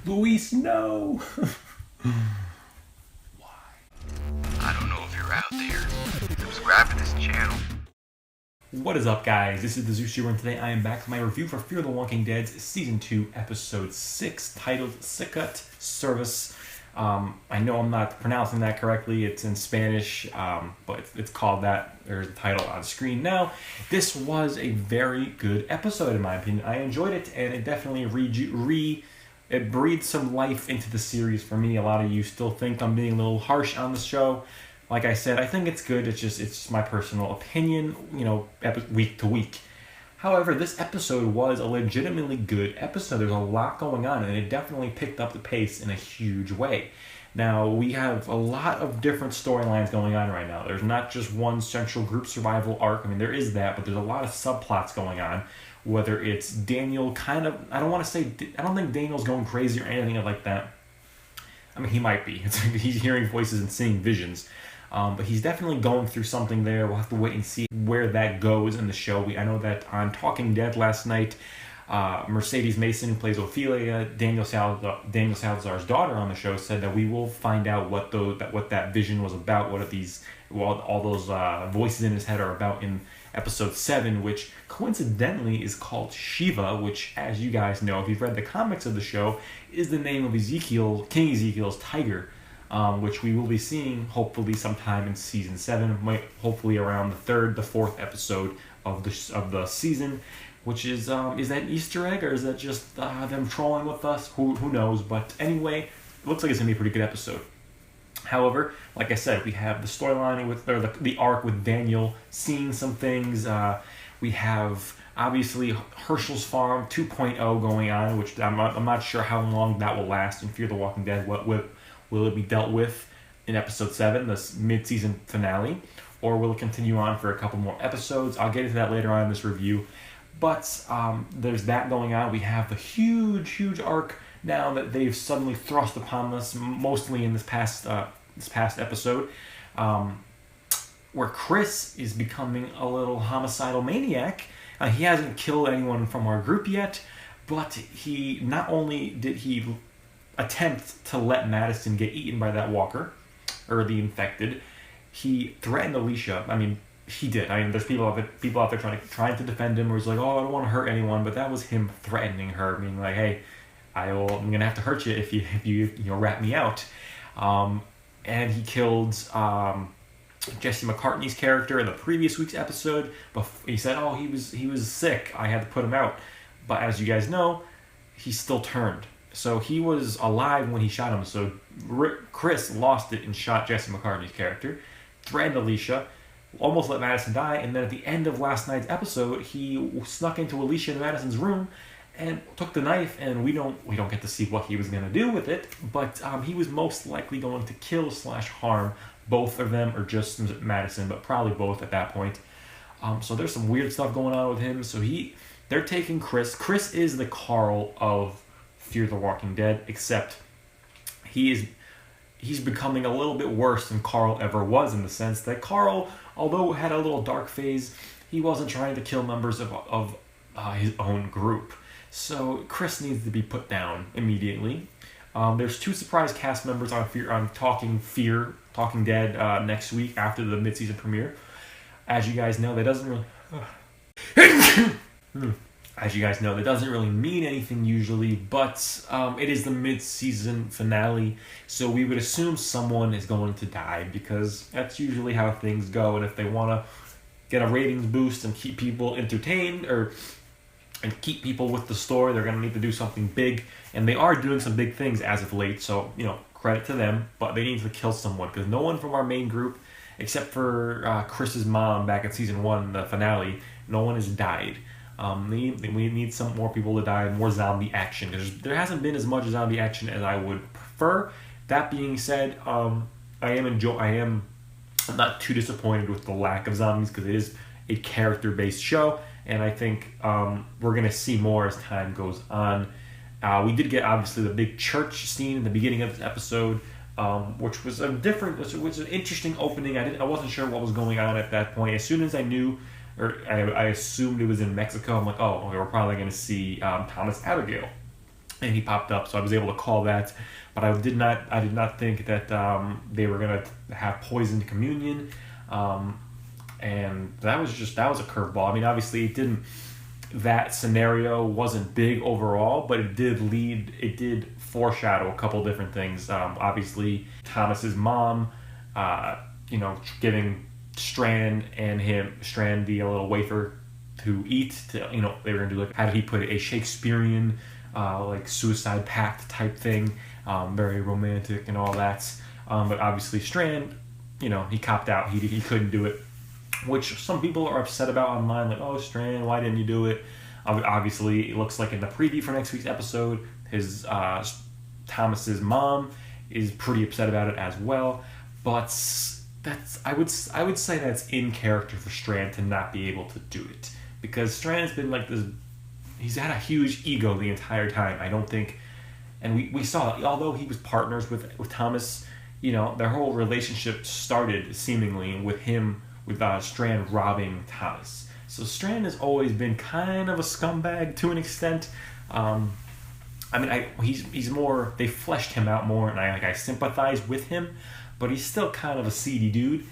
Luis, no! Why? I don't know if you're out there. Subscribe to this channel. What is up, guys? This is the Zooster, and today I am back with my review for Fear the Walking Dead Season 2, Episode 6, titled Sicut, Cervus. I know I'm not pronouncing that correctly. It's in Spanish, but it's called that. There's the title on screen now. This was a very good episode, in my opinion. I enjoyed it, and it definitely it breathed some life into the series for me. A lot of you still think I'm being a little harsh on the show. Like I said, I think it's good. It's just my personal opinion, week to week. However, this episode was a legitimately good episode. There's a lot going on, and it definitely picked up the pace in a huge way. Now, we have a lot of different storylines going on right now. There's not just one central group survival arc. I mean, there is that, but there's a lot of subplots going on. Whether it's Daniel I don't think Daniel's going crazy or anything like that. I mean, he might be. He's hearing voices and seeing visions. But he's definitely going through something there. We'll have to wait and see where that goes in the show. I know that on Talking Dead last night, Mercedes Mason, who plays Ophelia, Daniel Salazar's daughter on the show, said that we will find out what that vision was about. What all those voices in his head are about in episode 7, which coincidentally is called Shiva, which, as you guys know, if you've read the comics of the show, is the name of King Ezekiel's tiger. Which we will be seeing hopefully sometime in season 7, hopefully around the 4th episode of the season, which is that an Easter egg, or is that just them trolling with us? Who knows? But anyway, it looks like it's gonna be a pretty good episode. However, like I said, we have the storyline with the arc with Daniel seeing some things. We have obviously Herschel's Farm 2.0 going on, which I'm not sure how long that will last in Fear the Walking Dead. Will it be dealt with in episode 7, this mid-season finale, or will it continue on for a couple more episodes? I'll get into that later on in this review. But there's that going on. We have the huge arc now that they've suddenly thrust upon us, mostly in this past episode, where Chris is becoming a little homicidal maniac. He hasn't killed anyone from our group yet, but he not only did he attempt to let Madison get eaten by that walker, or the infected, he threatened Alicia. I mean, he did. I mean, there's people out there trying to defend him, where he's like, oh, I don't want to hurt anyone, but that was him threatening her, being like, hey, I'm gonna have to hurt you if you rat me out. And he killed Jesse McCartney's character in the previous week's episode. But he said, oh, he was sick, I had to put him out. But as you guys know, he still turned. So he was alive when he shot him. So Chris lost it and shot Jesse McCartney's character, threatened Alicia, almost let Madison die, and then at the end of last night's episode, he snuck into Alicia and Madison's room and took the knife, and we don't get to see what he was going to do with it, but he was most likely going to kill / harm both of them, or just Madison, but probably both at that point. So there's some weird stuff going on with him. So they're taking Chris. Chris is the Carl of Fear the Walking Dead, except he's becoming a little bit worse than Carl ever was, in the sense that Carl, although had a little dark phase, he wasn't trying to kill members of his own group. So Chris needs to be put down immediately. There's 2 surprise cast members on Talking Dead next week after the mid-season premiere. As you guys know, that doesn't really mean anything usually, but it is the mid-season finale, so we would assume someone is going to die, because that's usually how things go. And if they want to get a ratings boost and keep people entertained, and keep people with the story, they're going to need to do something big, and they are doing some big things as of late, so credit to them. But they need to kill someone, because no one from our main group, except for Chris's mom back in season 1, the finale, no one has died. We need some more people to die, more zombie action, because there hasn't been as much zombie action as I would prefer. That being said, I'm not too disappointed with the lack of zombies, because it is a character-based show, and I think we're going to see more as time goes on. We did get, obviously, the big church scene in the beginning of this episode, which was an interesting opening. I wasn't sure what was going on at that point. As soon as I knew, or I assumed it was in Mexico, I'm like, oh, okay, we're probably going to see Thomas Abigail. and he popped up, so I was able to call that. But I did not think that they were gonna have poisoned communion, and that was a curveball. I mean, obviously, that scenario wasn't big overall, but it did foreshadow a couple different things. Obviously, Thomas's mom, giving Strand the little wafer to eat. They were gonna do, like, how did he put it, a Shakespearean like suicide pact type thing, very romantic and all that. But obviously Strand, he copped out. He couldn't do it, which some people are upset about online. Like, oh, Strand, why didn't you do it? Obviously, it looks like in the preview for next week's episode, his Thomas's mom is pretty upset about it as well. But I would say that's in character for Strand to not be able to do it, because Strand's been like this. He's had a huge ego the entire time. I don't think, and we saw, although he was partners with Thomas, their whole relationship started seemingly with Strand robbing Thomas. So Strand has always been kind of a scumbag to an extent. He's more. They fleshed him out more, and I sympathize with him, but he's still kind of a seedy dude.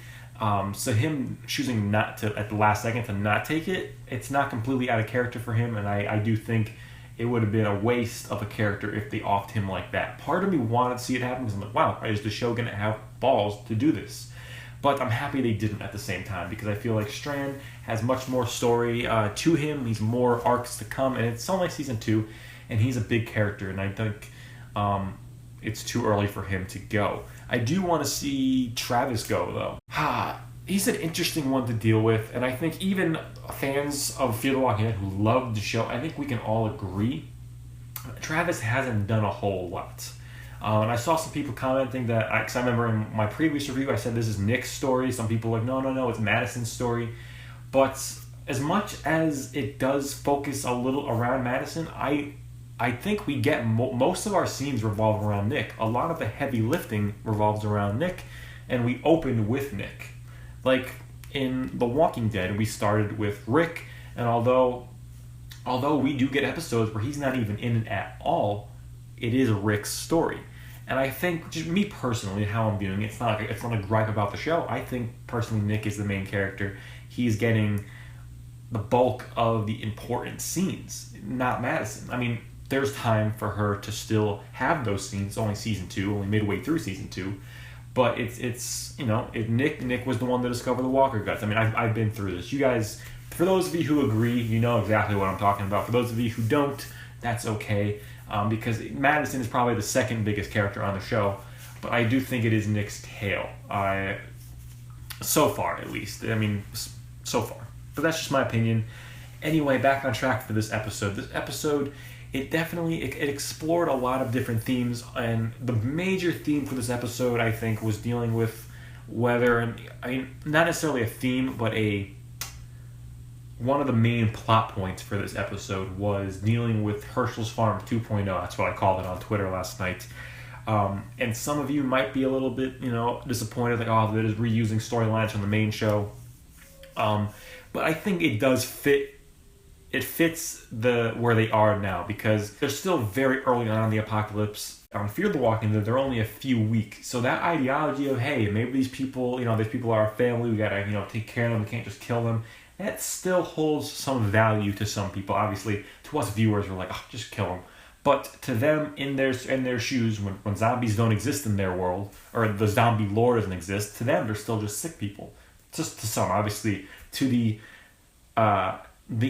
So him choosing not to, at the last second, to not take it, it's not completely out of character for him, and I do think it would have been a waste of a character if they offed him like that. Part of me wanted to see it happen, because I'm like, wow, is the show going to have balls to do this? But I'm happy they didn't at the same time, because I feel like Strand has much more story to him. He's more arcs to come, and it's only season 2, and he's a big character, and I think it's too early for him to go. I do want to see Travis go, though. He's an interesting one to deal with, and I think even fans of Fear the Walking Dead who love the show, I think we can all agree Travis hasn't done a whole lot. And I saw some people commenting that, because I remember in my previous review I said this is Nick's story. Some people were like, no, it's Madison's story. But as much as it does focus a little around Madison, I think we get most of our scenes revolve around Nick. A lot of the heavy lifting revolves around Nick, and we opened with Nick. Like in The Walking Dead, we started with Rick, and although we do get episodes where he's not even in it at all, it is Rick's story. And I think, just me personally, how I'm viewing it, it's not a gripe about the show. I think personally Nick is the main character. He's getting the bulk of the important scenes, not Madison. I mean, there's time for her to still have those scenes. It's only season 2, only midway through season 2. But Nick was the one to discover the Walker guts. I mean, I've been through this. You guys, for those of you who agree, you know exactly what I'm talking about. For those of you who don't, that's okay. Because Madison is probably the second biggest character on the show. But I do think it is Nick's tale. So far, at least. I mean, so far. But that's just my opinion. Anyway, back on track for this episode. This episode, it explored a lot of different themes, and the major theme for this episode, I think, was dealing with not necessarily a theme, but one of the main plot points for this episode was dealing with Herschel's Farm 2.0. That's what I called it on Twitter last night. And some of you might be a little bit, disappointed, like, oh, that is reusing storylines from the main show. But I think it does fit. It fits where they are now, because they're still very early on in the apocalypse. On Fear the Walking Dead, they're only a few weeks. So that ideology of, hey, maybe these people are our family, we gotta, take care of them, we can't just kill them, that still holds some value to some people. Obviously, to us viewers, we're like, oh, just kill them. But to them, in their shoes, when zombies don't exist in their world, or the zombie lore doesn't exist, to them, they're still just sick people. Just to some, obviously, to the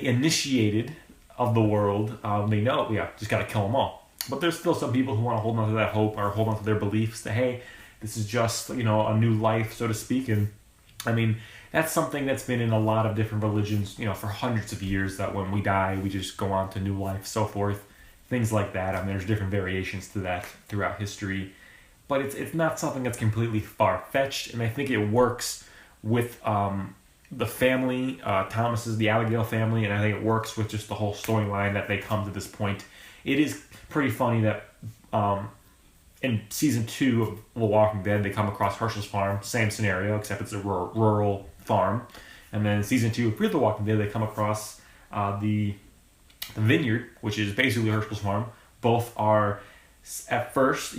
initiated of the world, they know, just gotta kill them all. But there's still some people who want to hold on to that hope, or hold on to their beliefs that, hey, this is just, a new life, so to speak. And I mean, that's something that's been in a lot of different religions, for hundreds of years, that when we die, we just go on to new life, so forth. Things like that. I mean, there's different variations to that throughout history. But it's not something that's completely far-fetched, and I think it works with the family, the Abigail family, and I think it works with just the whole storyline that they come to this point. It is pretty funny that in season 2 of The Walking Dead, they come across Herschel's Farm, same scenario, except it's a rural farm. And then in season 2 of Fear the Walking Dead, they come across the vineyard, which is basically Herschel's Farm, Both are, at first,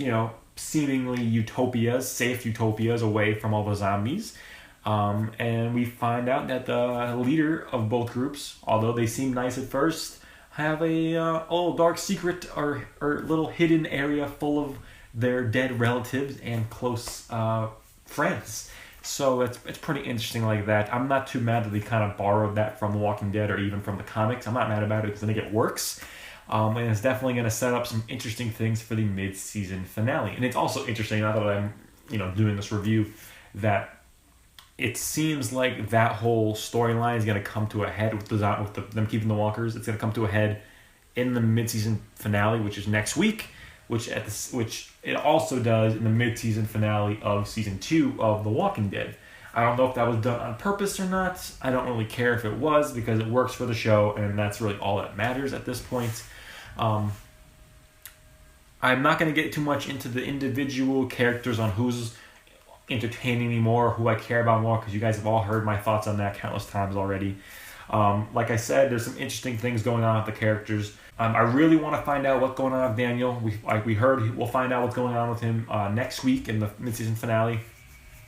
seemingly utopias, safe utopias away from all the zombies. And we find out that the leader of both groups, although they seem nice at first, have a little dark secret or little hidden area full of their dead relatives and close friends. So it's pretty interesting like that. I'm not too mad that they kind of borrowed that from The Walking Dead or even from the comics. I'm not mad about it because I think it works. And it's definitely going to set up some interesting things for the mid-season finale. And it's also interesting, now that I'm doing this review, that it seems like that whole storyline is going to come to a head with them keeping the walkers. It's going to come to a head in the mid-season finale, which is next week, which it also does in the mid-season finale of season 2 of The Walking Dead. I don't know if that was done on purpose or not. I don't really care if it was, because it works for the show, and that's really all that matters at this point. I'm not going to get too much into the individual characters on who's entertaining me more, who I care about more, because you guys have all heard my thoughts on that countless times already. Like I said, there's some interesting things going on with the characters. I really want to find out what's going on with Daniel. We heard we'll find out what's going on with him next week in the mid-season finale.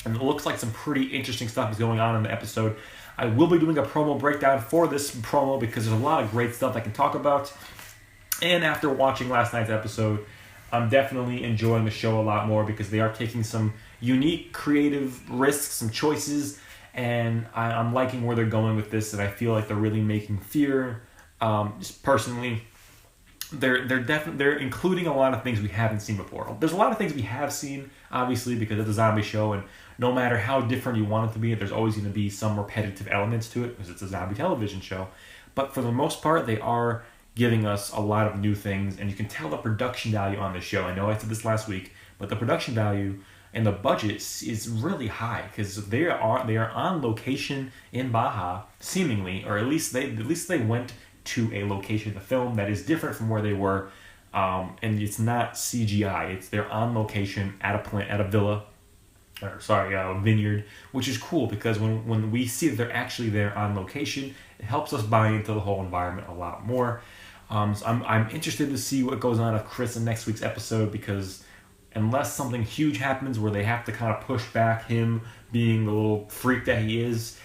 And it looks like some pretty interesting stuff is going on in the episode. I will be doing a promo breakdown for this promo because there's a lot of great stuff I can talk about. And after watching last night's episode, I'm definitely enjoying the show a lot more because they are taking some unique, creative risks, some choices, and I'm liking where they're going with this, and I feel like they're really making fear. Just personally, they're including a lot of things we haven't seen before. There's a lot of things we have seen, obviously, because it's a zombie show, and no matter how different you want it to be, there's always going to be some repetitive elements to it because it's a zombie television show. But for the most part, they are giving us a lot of new things, and you can tell the production value on the show. I know I said this last week, but the production value and the budget is really high because they are on location in Baja, seemingly, or at least they went to a location to film that is different from where they were, and it's not CGI. They're on location at a villa, a vineyard, which is cool because when we see that they're actually there on location, it helps us buy into the whole environment a lot more. So I'm interested to see what goes on with Chris in next week's episode, because unless something huge happens where they have to kind of push back him being the little freak that he is,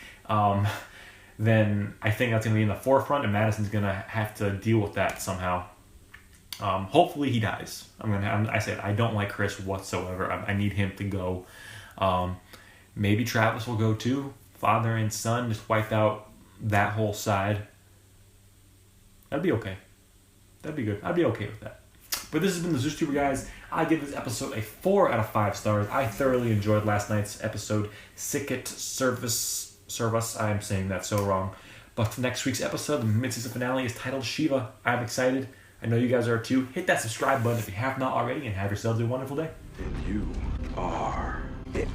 then I think that's going to be in the forefront, and Madison's going to have to deal with that somehow. Hopefully he dies. I said I don't like Chris whatsoever. I need him to go. Maybe Travis will go too. Father and son, just wipe out that whole side. That'd be okay. That'd be good. I'd be okay with that. But this has been the ZeusTuber, guys. I give this episode a 4 out of 5 stars. I thoroughly enjoyed last night's episode. Sicut, Cervus. I'm saying that so wrong. But next week's episode, the mid-season finale, is titled Shiva. I'm excited. I know you guys are too. Hit that subscribe button if you have not already, and have yourselves a wonderful day. And you are it.